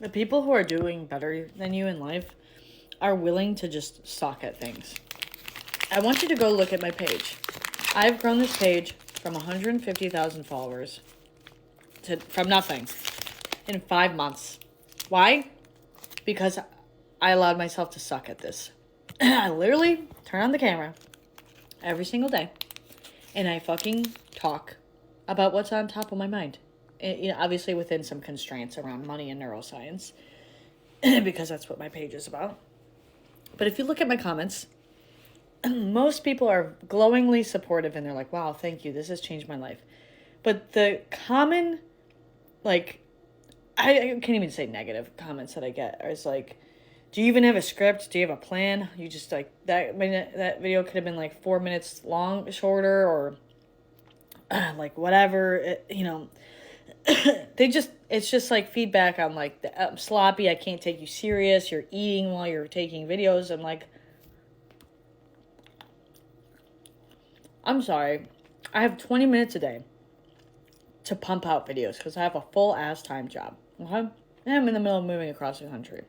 The people who are doing better than you in life are willing to just suck at things. I want you to go look at my page. I've grown this page from 150,000 followers to from nothing in 5 months. Why? Because I allowed myself to suck at this. I literally turn on the camera every single day and I fucking talk about what's on top of my mind. Obviously within some constraints around money and neuroscience, because that's what my page is about. But if you look at my comments, most people are glowingly supportive and they're like, wow, thank you, this has changed my life. But the common, like, I can't even say negative comments that I get is like, do you even have a script? Do you have a plan? You just like that video could have been like 4 minutes long, shorter, or like whatever, it's just like feedback on like I'm sloppy, I can't take you serious, you're eating while you're taking videos. I'm like, I'm sorry, I have 20 minutes a day to pump out videos because I have a full ass time job, okay? And I'm in the middle of moving across the country.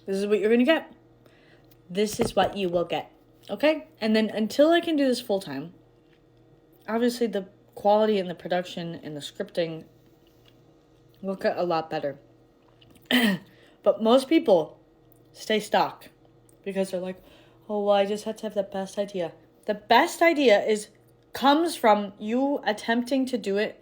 This is what you're gonna get. This is what you will get, okay? And then until I can do this full time, obviously the quality and the production and the scripting will get a lot better. But most people stay stuck because they're like, oh, well, I just had to have the best idea. The best idea comes from you attempting to do it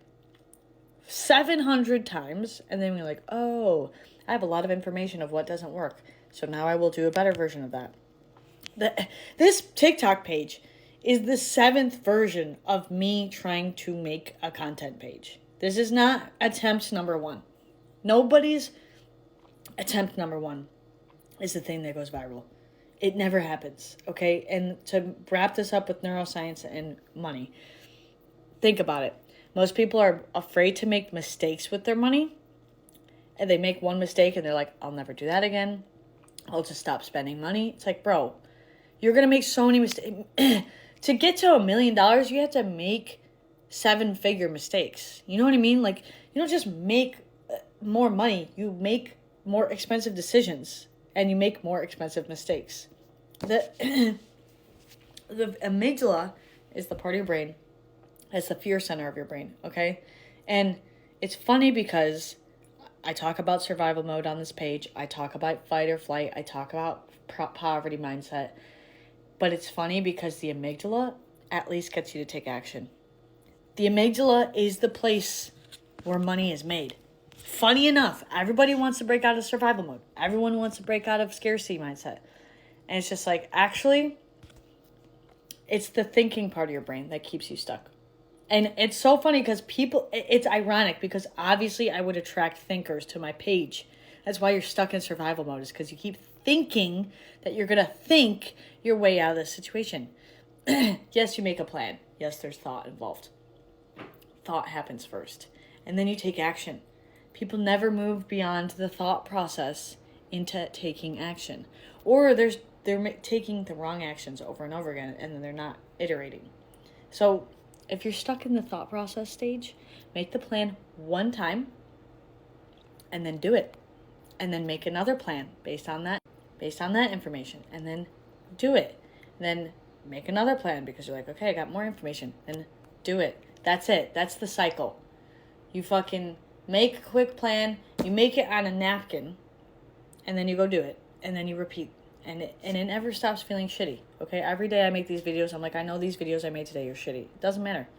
700 times, and then you're like, oh, I have a lot of information of what doesn't work, so now I will do a better version of that. This TikTok page is the 7th version of me trying to make a content page. This is not attempt number 1. Nobody's attempt number 1 is the thing that goes viral. It never happens, okay? And to wrap this up with neuroscience and money, think about it. Most people are afraid to make mistakes with their money, and they make one mistake and they're like, I'll never do that again. I'll just stop spending money. It's like, bro, you're going to make so many mistakes. To get to $1 million, you have to make 7-figure mistakes. You know what I mean? Like, you don't just make more money. You make more expensive decisions, and you make more expensive mistakes. The amygdala is the part of your brain. It's the fear center of your brain, okay? And it's funny because I talk about survival mode on this page. I talk about fight or flight. I talk about poverty mindset. But it's funny because the amygdala at least gets you to take action. The amygdala is the place where money is made. Funny enough, everybody wants to break out of survival mode. Everyone wants to break out of scarcity mindset. And it's just like, actually, it's the thinking part of your brain that keeps you stuck. And it's so funny because it's ironic because obviously I would attract thinkers to my page. That's why you're stuck in survival mode, is because you keep thinking that you're going to think your way out of this situation. Yes, you make a plan. Yes, there's thought involved. Thought happens first. And then you take action. People never move beyond the thought process into taking action. Or they're taking the wrong actions over and over again, and then they're not iterating. So if you're stuck in the thought process stage, make the plan one time and then do it. And then make another plan based on that information, and then do it. And then make another plan because you're like, okay, I got more information, and do it. That's it. That's the cycle. You fucking make a quick plan, you make it on a napkin, and then you go do it, and then you repeat. And it never stops feeling shitty, okay? Every day I make these videos, I'm like, I know these videos I made today are shitty. It doesn't matter.